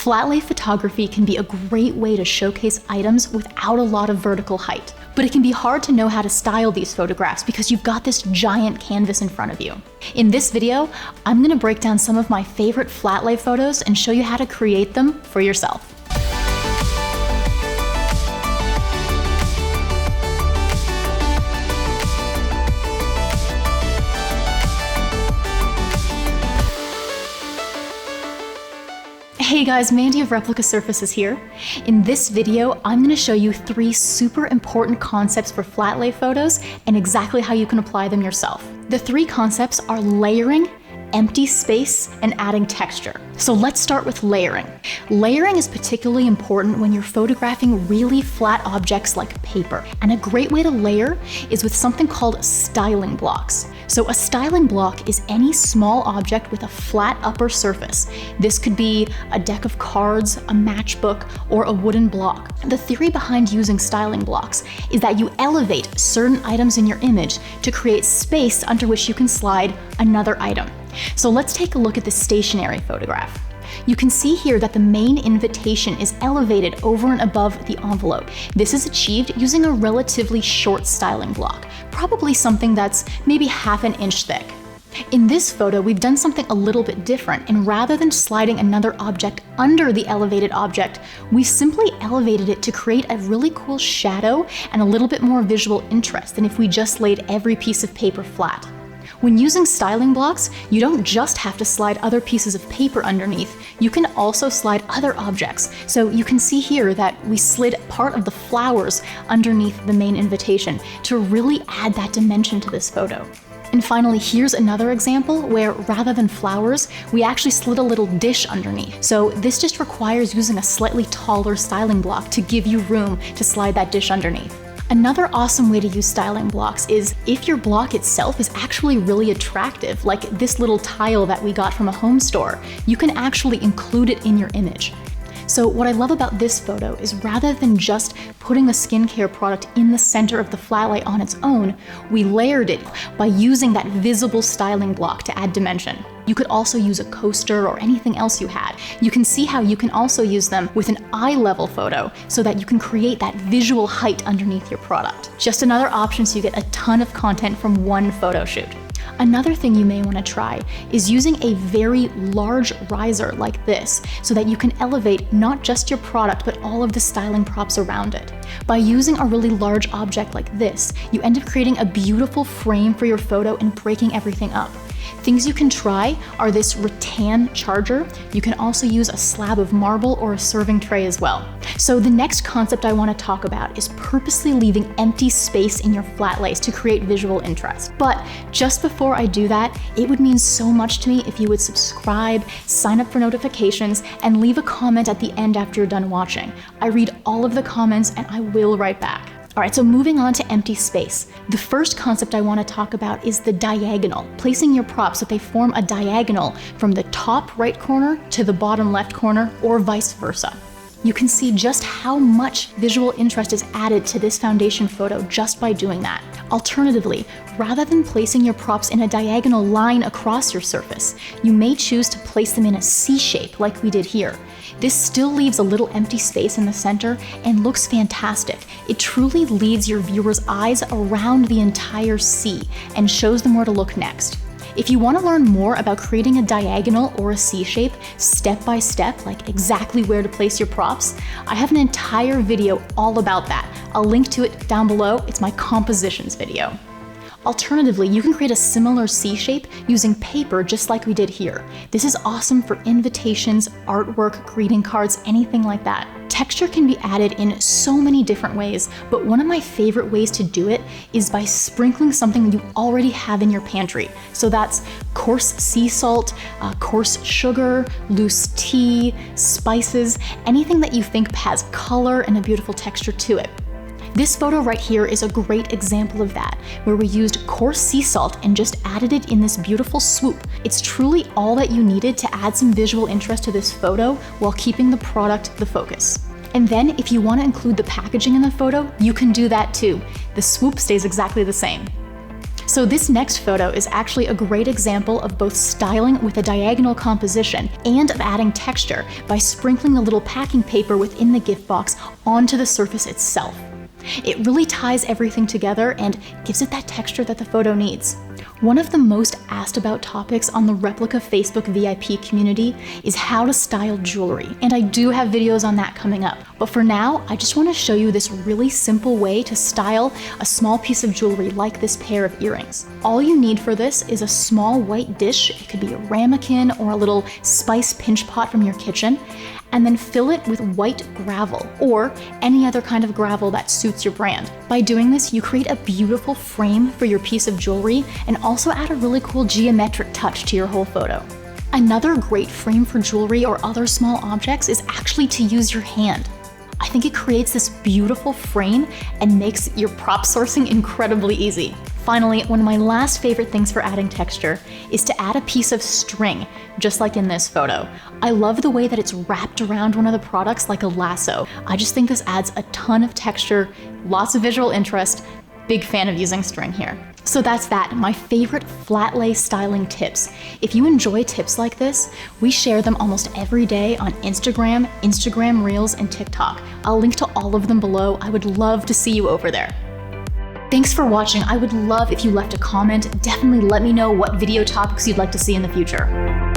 Flat lay photography can be a great way to showcase items without a lot of vertical height, but it can be hard to know how to style these photographs because you've got this giant canvas in front of you. In this video, I'm gonna break down some of my favorite flat lay photos and show you how to create them for yourself. Hey guys, Mandy of Replica Surfaces here. In this video, I'm going to show you 3 super important concepts for flat lay photos and exactly how you can apply them yourself. The 3 concepts are layering, empty space, and adding texture. So let's start with layering. Layering is particularly important when you're photographing really flat objects like paper. And a great way to layer is with something called styling blocks. So a styling block is any small object with a flat upper surface. This could be a deck of cards, a matchbook, or a wooden block. The theory behind using styling blocks is that you elevate certain items in your image to create space under which you can slide another item. So let's take a look at the stationary photograph. You can see here that the main invitation is elevated over and above the envelope. This is achieved using a relatively short styling block, probably something that's maybe half an inch thick. In this photo, we've done something a little bit different, and rather than sliding another object under the elevated object, we simply elevated it to create a really cool shadow and a little bit more visual interest than if we just laid every piece of paper flat. When using styling blocks, you don't just have to slide other pieces of paper underneath, you can also slide other objects. So you can see here that we slid part of the flowers underneath the main invitation to really add that dimension to this photo. And finally, here's another example where rather than flowers, we actually slid a little dish underneath. So this just requires using a slightly taller styling block to give you room to slide that dish underneath. Another awesome way to use styling blocks is if your block itself is actually really attractive, like this little tile that we got from a home store, you can actually include it in your image. So what I love about this photo is rather than just putting the skincare product in the center of the flat lay on its own, we layered it by using that visible styling block to add dimension. You could also use a coaster or anything else you had. You can see how you can also use them with an eye level photo so that you can create that visual height underneath your product. Just another option so you get a ton of content from one photo shoot. Another thing you may want to try is using a very large riser like this so that you can elevate not just your product but all of the styling props around it. By using a really large object like this, you end up creating a beautiful frame for your photo and breaking everything up. Things you can try are this rattan charger. You can also use a slab of marble or a serving tray as well. So the next concept I want to talk about is purposely leaving empty space in your flat lays to create visual interest. But just before I do that, it would mean so much to me if you would subscribe, sign up for notifications, and leave a comment at the end after you're done watching. I read all of the comments and I will write back. All right, so moving on to empty space. The first concept I want to talk about is the diagonal, placing your props so they form a diagonal from the top right corner to the bottom left corner or vice versa. You can see just how much visual interest is added to this foundation photo just by doing that. Alternatively, rather than placing your props in a diagonal line across your surface, you may choose to place them in a C shape like we did here. This still leaves a little empty space in the center and looks fantastic. It truly leads your viewer's eyes around the entire C and shows them where to look next. If you want to learn more about creating a diagonal or a C shape, step by step, like exactly where to place your props, I have an entire video all about that. I'll link to it down below. It's my compositions video. Alternatively, you can create a similar C shape using paper just like we did here. This is awesome for invitations, artwork, greeting cards, anything like that. Texture can be added in so many different ways, but one of my favorite ways to do it is by sprinkling something you already have in your pantry. So that's coarse sea salt, coarse sugar, loose tea, spices, anything that you think has color and a beautiful texture to it. This photo right here is a great example of that, where we used coarse sea salt and just added it in this beautiful swoop. It's truly all that you needed to add some visual interest to this photo while keeping the product the focus. And then if you want to include the packaging in the photo, you can do that too. The swoop stays exactly the same. So this next photo is actually a great example of both styling with a diagonal composition and of adding texture by sprinkling a little packing paper within the gift box onto the surface itself. It really ties everything together and gives it that texture that the photo needs. One of the most asked about topics on the Replika Facebook VIP community is how to style jewelry, and I do have videos on that coming up. But for now, I just want to show you this really simple way to style a small piece of jewelry like this pair of earrings. All you need for this is a small white dish, it could be a ramekin or a little spice pinch pot from your kitchen, and then fill it with white gravel or any other kind of gravel that suits your brand. By doing this, you create a beautiful frame for your piece of jewelry and also add a really cool geometric touch to your whole photo. Another great frame for jewelry or other small objects is actually to use your hand. I think it creates this beautiful frame and makes your prop sourcing incredibly easy. Finally, one of my last favorite things for adding texture is to add a piece of string, just like in this photo. I love the way that it's wrapped around one of the products like a lasso. I just think this adds a ton of texture, lots of visual interest. Big fan of using string here. So that's that, my favorite flat lay styling tips. If you enjoy tips like this, we share them almost every day on Instagram, Instagram Reels, and TikTok. I'll link to all of them below. I would love to see you over there. Thanks for watching. I would love if you left a comment. Definitely let me know what video topics you'd like to see in the future.